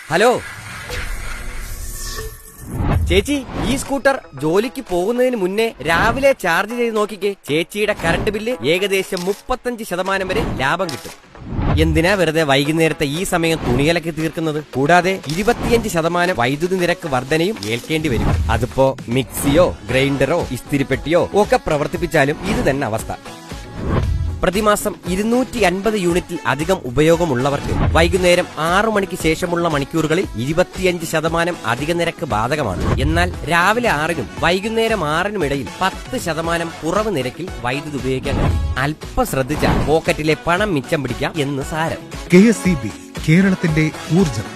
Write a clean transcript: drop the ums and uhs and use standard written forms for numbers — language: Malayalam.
ഹലോ ചേച്ചി, ഈ സ്കൂട്ടർ ജോലിക്ക് പോകുന്നതിന് മുന്നേ രാവിലെ ചാർജ് ചെയ്ത് നോക്കിക്കേ. ചേച്ചിയുടെ കറണ്ട് ബില്ല് ഏകദേശം 35% വരെ ലാഭം കിട്ടും. എന്തിനാ വെറുതെ വൈകുന്നേരത്തെ ഈ സമയം തുണിയലക്കി തീർക്കുന്നത്? കൂടാതെ 25% വൈദ്യുതി നിരക്ക് വർധനയും ഏൽക്കേണ്ടി വരും. അതിപ്പോ മിക്സിയോ ഗ്രൈൻഡറോ ഇസ്തിരിപ്പെട്ടിയോ ഒക്കെ പ്രവർത്തിപ്പിച്ചാലും ഇത് തന്നെ അവസ്ഥ. പ്രതിമാസം 250 യൂണിറ്റിൽ അധികം ഉപയോഗമുള്ളവർക്ക് വൈകുന്നേരം 6 മണിക്ക് ശേഷമുള്ള മണിക്കൂറുകളിൽ 25% അധിക നിരക്ക് ബാധകമാണ്. എന്നാൽ രാവിലെ 6-നും വൈകുന്നേരം 6-നും ഇടയിൽ 10% കുറവ് നിരക്കിൽ വൈദ്യുതി ഉപയോഗിക്കാൻ കഴിയും. അല്പം ശ്രദ്ധിച്ചാൽ പോക്കറ്റിലെ പണം മിച്ചം പിടിക്കാം എന്ന് സാരം. KSEB, കേരളത്തിന്റെ ഊർജ്ജം.